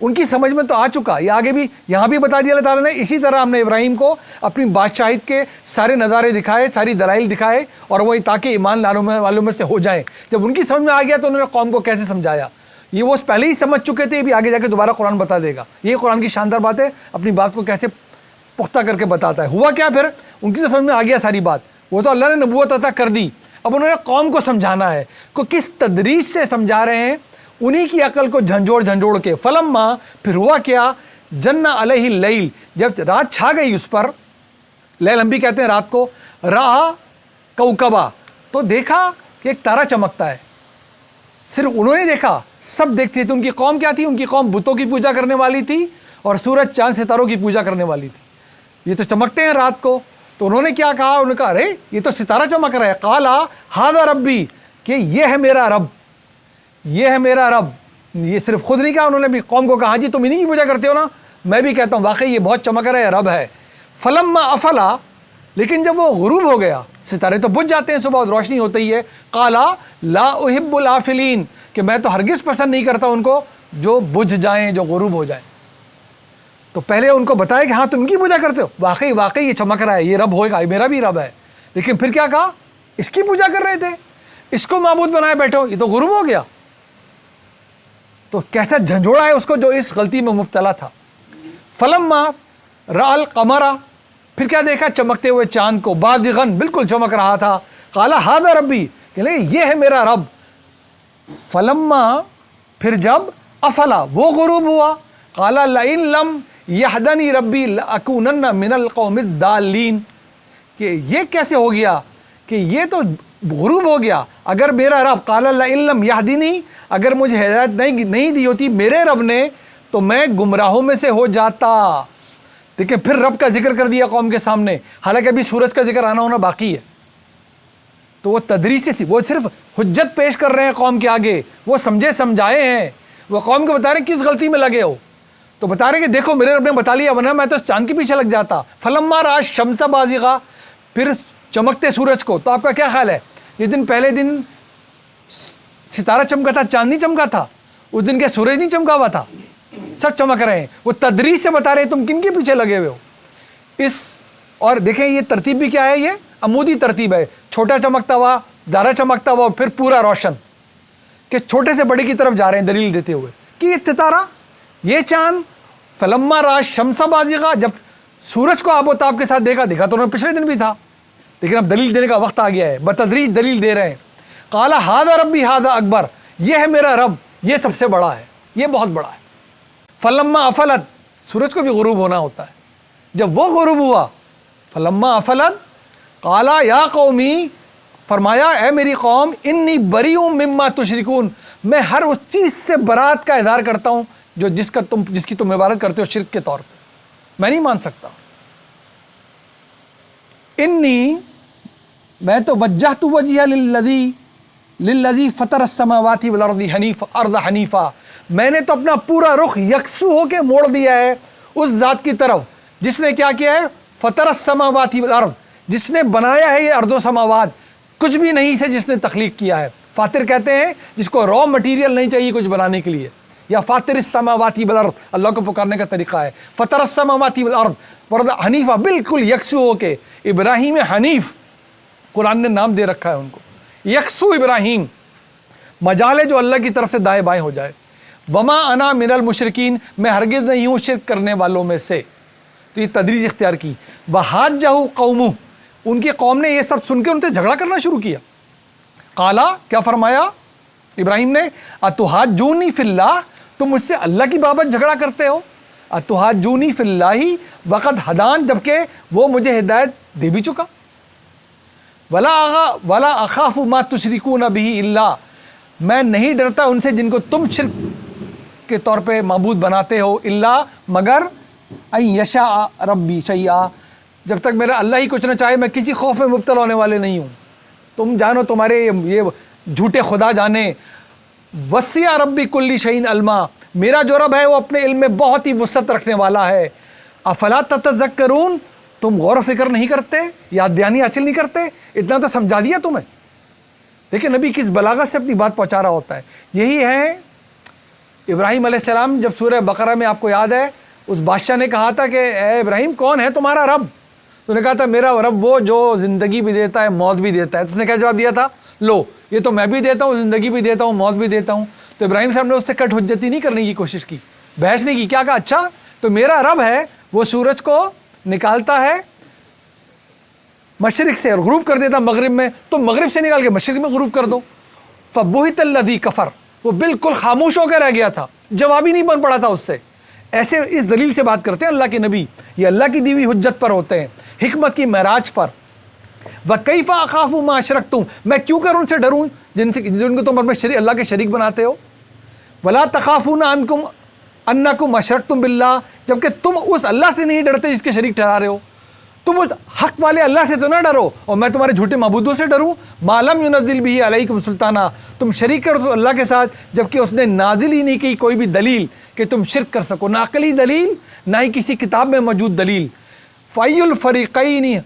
ان کی سمجھ میں تو آ چکا. یہ آگے بھی یہاں بھی بتا دیا اللہ تعالیٰ نے. اسی طرح ہم نے ابراہیم کو اپنی بادشاہیت کے سارے نظارے دکھائے, ساری دلائل دکھائے, اور وہی تاکہ ایمان لانے والوں میں سے ہو جائیں. جب ان کی سمجھ میں آ گیا تو انہوں نے قوم کو کیسے سمجھایا. یہ وہ پہلے ہی سمجھ چکے تھے, یہ بھی آگے جا کے دوبارہ قرآن بتا دے گا. یہ قرآن کی شاندار بات ہے, اپنی بات کو کیسے پختہ کر کے بتاتا ہے. ہوا کیا پھر, ان کی تو سمجھ میں آ گیا ساری بات. وہ تو اللہ نے نبوت عطا کر دی, اب انہوں نے قوم کو سمجھانا ہے. کو کس تدریج سے سمجھا رہے ہیں, انہی کی عقل کو جھنجھوڑ کے. فلما, پھر ہوا کیا, جن علیہ اللیل, جب رات چھا گئی اس پر, لیل ہم بھی کہتے ہیں رات کو, را کوکبا, تو دیکھا کہ ایک تارا چمکتا ہے. صرف انہوں نے دیکھا, سب دیکھتے تھے. ان کی قوم کیا تھی, ان کی قوم بتوں کی پوجا کرنے والی تھی اور سورج چاند ستاروں کی پوجا کرنے والی تھی. یہ تو چمکتے ہیں رات کو. تو انہوں نے کیا کہا, انہوں نے کہا ارے یہ تو ستارہ چمک رہا ہے. قالا ھذا ربی, کہ یہ ہے میرا رب, یہ ہے میرا رب. یہ صرف خود نہیں کہا, انہوں نے بھی قوم کو کہا ہاں جی تم انہی کی پوجا کرتے ہو نا, میں بھی کہتا ہوں واقعی یہ بہت چمک رہا ہے, رب ہے. فلما افلا, لیکن جب وہ غروب ہو گیا, ستارے تو بجھ جاتے ہیں صبح, روشنی ہوتی ہی ہے. قالا لا احب الافلین, کہ میں تو ہرگز پسند نہیں کرتا ان کو جو بجھ جائیں, جو غروب ہو جائیں. تو پہلے ان کو بتایا کہ ہاں تم ان کی پوجا کرتے ہو, واقعی یہ چمک رہا ہے, یہ رب ہوگا, یہ میرا بھی رب ہے. لیکن پھر کیا کہا, اس کی پوجا کر رہے تھے, اس کو معبود بنائے بیٹھو, یہ تو غروب ہو گیا. تو کیسا جھنجھوڑا ہے اس کو جو اس غلطی میں مبتلا تھا. فلما رأى القمر, پھر کیا دیکھا, چمکتے ہوئے چاند کو, بازغن, بالکل چمک رہا تھا. قال ھذا ربی, کہ یہ ہے میرا رب. فلما, پھر جب, افلا, وہ غروب ہوا. قال لئن لم یہدنی ربی لأکونن من القوم الضالین, کہ یہ کیسے ہو گیا, کہ یہ تو غروب ہو گیا. اگر میرا رب, قال لئن لم یہدنی, اگر مجھے ہدایت نہیں دی ہوتی میرے رب نے, تو میں گمراہوں میں سے ہو جاتا. دیکھیں پھر رب کا ذکر کر دیا قوم کے سامنے, حالانکہ ابھی سورج کا ذکر آنا ہونا باقی ہے. تو وہ تدریج سے, وہ صرف حجت پیش کر رہے ہیں قوم کے آگے, وہ سمجھے سمجھائے ہیں. وہ قوم کو بتا رہے ہیں کس غلطی میں لگے ہو, تو بتا رہے کہ دیکھو میرے رب نے بتا لیا, ورنہ میں تو چاند کے پیچھے لگ جاتا. فلما رأى الشمس بازغا, پھر چمکتے سورج کو. تو آپ کا کیا خیال ہے, جس دن پہلے دن ستارہ چمکا تھا, چاند نہیں چمکا تھا, اس دن کے سورج نہیں چمکا ہوا تھا, سب چمک رہے ہیں. وہ تدریج سے بتا رہے ہیں تم کن کے پیچھے لگے ہوئے ہو. اور دیکھیں یہ ترتیب بھی کیا ہے, یہ عمودی ترتیب ہے. چھوٹا چمکتا ہوا, دارا چمکتا ہوا, پھر پورا روشن, کہ چھوٹے سے بڑے کی طرف جا رہے ہیں دلیل دیتے ہوئے کہ یہ ستارہ, یہ چاند. فلما رأى الشمس بازغا, جب سورج کو آب و تاب کے ساتھ دیکھا تو انہوں نے پچھلے دن بھی تھا, لیکن اب دلیل دینے کا وقت آ گیا ہے, بتدریج دلیل دے رہے ہیں. قال ھذا ربی ھذا اکبر, یہ ہے میرا رب, یہ سب سے بڑا ہے, یہ بہت بڑا ہے. فلما افلت, سورج کو بھی غروب ہونا ہوتا ہے. جب وہ غروب ہوا, فلما افلت, قال یا قومی, فرمایا اے میری قوم, انی بریء مما تشرکون, میں ہر اس چیز سے برات کا اظہار کرتا ہوں جو جس کی تم عبادت کرتے ہو شرک کے طور پہ, میں نہیں مان سکتا. انی, میں تو وجہت وجہی للذی فطر السماوات والارض حنیفا, میں نے تو اپنا پورا رخ یکسو ہو کے موڑ دیا ہے اس ذات کی طرف جس نے کیا کیا ہے, فطر السماوات والارض, جس نے بنایا ہے یہ ارض و سماوات, کچھ بھی نہیں سے جس نے تخلیق کیا ہے. فاطر کہتے ہیں جس کو را مٹیریل نہیں چاہیے کچھ بنانے کے لیے, یا فاطر السماوات والارض, اللہ کو پکارنے کا طریقہ ہے. فطر السماوات والارض حنیفا, بالکل یکسو ہو کے. ابراہیم حنیف قرآن نے نام دے رکھا ہے ان کو, یکسو ابراہیم, مجال ہے جو اللہ کی طرف سے دائیں بائیں ہو جائے. وما انا من المشرکین, میں ہرگز نہیں ہوں شرک کرنے والوں میں سے. تو یہ تدریج اختیار کی. وحاجہ قومہ, ان کی قوم نے یہ سب سن کے ان سے جھگڑا کرنا شروع کیا. قالا, کیا فرمایا ابراہیم نے, اتحاجونی فی اللہ, تم مجھ سے اللہ کی بابت جھگڑا کرتے ہو. اتحاجونی فی اللہ وقد ہدان, جبکہ وہ مجھے ہدایت دے بھی چکا. ولا اخاف ما تشرکون بہ الا, میں نہیں ڈرتا ان سے جن کو تم شرک کے طور پہ معبود بناتے ہو, الا, مگر, ان یشاء ربی شیئا, جب تک میرا اللہ ہی کچھ نہ چاہے میں کسی خوف میں مبتلا ہونے والے نہیں ہوں. تم جانو تمہارے یہ جھوٹے خدا جانے. وسع ربی کل شیء علما, میرا جو رب ہے وہ اپنے علم میں بہت ہی وسعت رکھنے والا ہے. افلا تتذکرون, تم غور و فکر نہیں کرتے, یاد دہانی حاصل نہیں کرتے, اتنا تو سمجھا دیا تمہیں. دیکھیں نبی کس بلاغت سے اپنی بات پہنچا رہا ہوتا ہے. یہی ہے ابراہیم علیہ السلام جب سورہ بقرہ میں آپ کو یاد ہے اس بادشاہ نے کہا تھا کہ اے ابراہیم کون ہے تمہارا رب؟ تو نے کہا تھا میرا رب وہ جو زندگی بھی دیتا ہے موت بھی دیتا ہے۔ تو اس نے کیا جواب دیا تھا؟ لو یہ تو میں بھی دیتا ہوں، زندگی بھی دیتا ہوں، موت بھی دیتا ہوں۔ تو ابراہیم صاحب نے اس سے کٹ حجتی نہیں کرنے کی کوشش کی، بحث نہیں کی، کیا کہا اچھا تو میرا رب ہے وہ سورج کو نکالتا ہے مشرق سے اور غروب کر دیتا مغرب میں، تو مغرب سے نکال کے مشرق میں غروب کر دو۔ فبہت الذی کفر، وہ بالکل خاموش ہو کے رہ گیا تھا، جواب ہی نہیں بن پڑا تھا اس سے۔ ایسے اس دلیل سے بات کرتے ہیں اللہ کے نبی، یہ اللہ کی دی ہوئی حجت پر ہوتے ہیں، حکمت کی معراج پر۔ وَكَيْفَ أَخَافُ مَا أَشْرَكْتُمْ، میں کیوں کر ان سے ڈروں جن کو تم اپنے اللہ کے شریک بناتے ہو۔ وَلَا تَخَافُونَ أَنَّكُمْ أَشْرَكْتُمْ بِاللَّهِ، جبکہ تم اس اللہ سے نہیں ڈرتے جس کے شریک ٹھہرا رہے ہو، تم اس حق والے اللہ سے تو نہ ڈرو اور میں تمہارے جھوٹے معبودوں سے ڈروں۔ مَا لَمْ يُنَزِّلْ بِهِ عَلَيْكُمْ سُلْطَانًا، تم شریک کرو اللہ کے ساتھ جبکہ اس نے نازل ہی نہیں کی کوئی بھی دلیل کہ تم شرک کر سکو، نہ عقلی دلیل نہ ہی کسی کتاب میں موجود دلیل۔ فَأَيُّ الْفَرِيقَيْنِ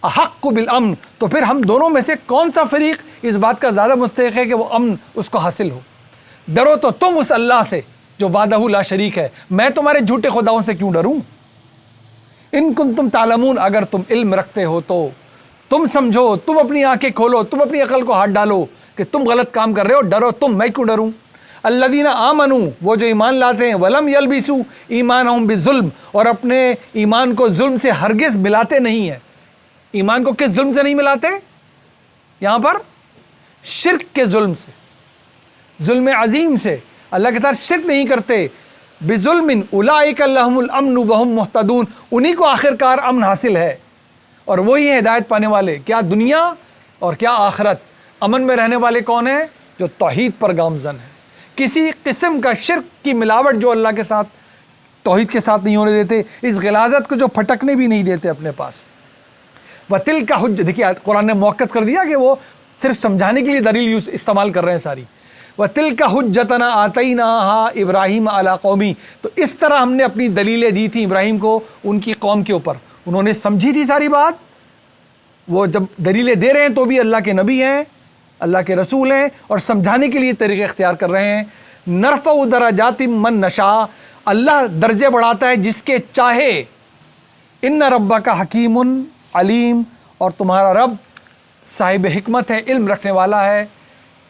أَحَقُّ بِالْأَمْنِ، تو پھر ہم دونوں میں سے کون سا فریق اس بات کا زیادہ مستحق ہے کہ وہ امن اس کو حاصل ہو؟ ڈرو تو تم اس اللہ سے جو وحدہ لا شریک ہے، میں تمہارے جھوٹے خداؤں سے کیوں ڈروں؟ ان کنتم تعلمون، اگر تم علم رکھتے ہو تو تم سمجھو، تم اپنی آنکھیں کھولو، تم اپنی عقل کو ہاتھ ڈالو کہ تم غلط کام کر رہے ہو، ڈرو تم، میں کیوں ڈروں؟ الذین آمنوا، وہ جو ایمان لاتے ہیں، ولم یلبسوا ایمانہم بالظلم، اور اپنے ایمان کو ظلم سے ہرگز ملاتے نہیں ہیں۔ ایمان کو کس ظلم سے نہیں ملاتے؟ یہاں پر شرک کے ظلم سے، ظلم عظیم سے، اللہ کے ساتھ شرک نہیں کرتے۔ بظلم اولئک لہم الامن وہم مہتدون، انہی کو آخر کار امن حاصل ہے اور وہی ہیں ہدایت پانے والے، کیا دنیا اور کیا آخرت۔ امن میں رہنے والے کون ہیں؟ جو توحید پر گامزن ہیں، کسی قسم کا شرک کی ملاوٹ جو اللہ کے ساتھ توحید کے ساتھ نہیں ہونے دیتے، اس غلاظت کو جو پھٹکنے بھی نہیں دیتے اپنے پاس۔ وَتِلْكَ حُجَّتُنَا، دیکھیے قرآن نے موقع کر دیا کہ وہ صرف سمجھانے کے لیے دلیل استعمال کر رہے ہیں ساری۔ وَتِلْكَ حُجَّتُنَا آتَيْنَاهَا إِبْرَاهِيمَ عَلَىٰ قَوْمِهِ، تو اس طرح ہم نے اپنی دلیلیں دی تھیں ابراہیم کو ان کی قوم کے اوپر، انہوں نے سمجھی تھی ساری بات۔ وہ جب دلیلیں دے رہے ہیں تو بھی اللہ کے نبی ہیں، اللہ کے رسول ہیں، اور سمجھانے کے لیے طریقے اختیار کر رہے ہیں۔ نَرْفَعُ دَرَجَاتٍ مَّن نَّشَاءُ، اللہ درجے بڑھاتا ہے جس کے چاہے۔ إِنَّ رَبَّكَ حَكِيمٌ علیم، اور تمہارا رب صاحب حکمت ہے، علم رکھنے والا ہے۔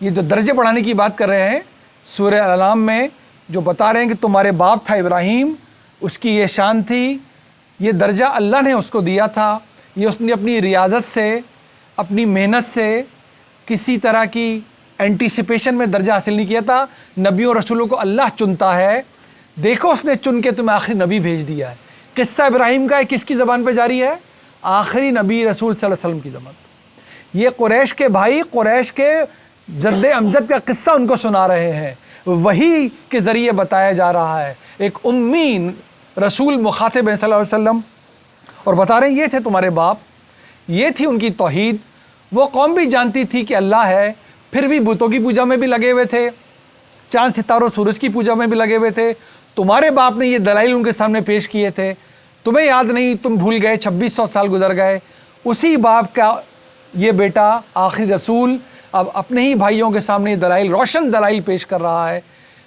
یہ جو درجے بڑھانے کی بات کر رہے ہیں سورہ الانعام میں، جو بتا رہے ہیں کہ تمہارے باپ تھا ابراہیم، اس کی یہ شان تھی، یہ درجہ اللہ نے اس کو دیا تھا، یہ اس نے اپنی ریاضت سے، اپنی محنت سے، کسی طرح کی اینٹیسپیشن میں درجہ حاصل نہیں کیا تھا۔ نبیوں اور رسولوں کو اللہ چنتا ہے، دیکھو اس نے چن کے تمہیں آخری نبی بھیج دیا ہے۔ قصہ ابراہیم کا ہے، کس کی زبان پہ جاری ہے؟ آخری نبی رسول صلی اللہ علیہ وسلم کی زبان۔ یہ قریش کے بھائی، قریش کے جد امجد کا قصہ ان کو سنا رہے ہیں، وحی کے ذریعے بتایا جا رہا ہے، ایک امی رسول مخاطب ہیں صلی اللہ علیہ وسلم، اور بتا رہے ہیں یہ تھے تمہارے باپ، یہ تھی ان کی توحید۔ وہ قوم بھی جانتی تھی کہ اللہ ہے، پھر بھی بتوں کی پوجا میں بھی لگے ہوئے تھے، چاند ستاروں سورج کی پوجا میں بھی لگے ہوئے تھے۔ تمہارے باپ نے یہ دلائل ان کے سامنے پیش کیے تھے، تمہیں یاد نہیں، تم بھول گئے، 2600 سال گزر گئے۔ اسی باپ کا یہ بیٹا آخری رسول اب اپنے ہی بھائیوں کے سامنے دلائل، روشن دلائل پیش کر رہا ہے،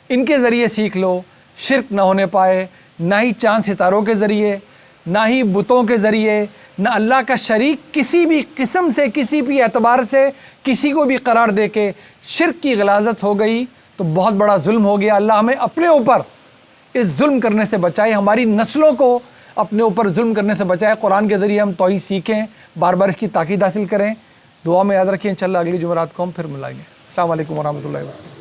ان کے ذریعے سیکھ لو، شرک نہ ہونے پائے، نہ ہی چاند ستاروں کے ذریعے، نہ ہی بتوں کے ذریعے، نہ اللہ کا شریک کسی بھی قسم سے، کسی بھی اعتبار سے کسی کو بھی قرار دے کے شرک کی غلاظت ہو گئی تو بہت بڑا ظلم ہو گیا۔ اللہ ہمیں اپنے اوپر اس ظلم کرنے سے بچائے، ہماری نسلوں کو اپنے اوپر ظلم کرنے سے بچائے۔ قرآن کے ذریعے ہم توحید سیکھیں، بار بار اس کی تاکید حاصل کریں۔ دعا میں یاد رکھیں، انشاءاللہ اگلی جمعرات کو ہم پھر ملائیں گے۔ السلام علیکم ورحمۃ اللہ وبرکاتہ۔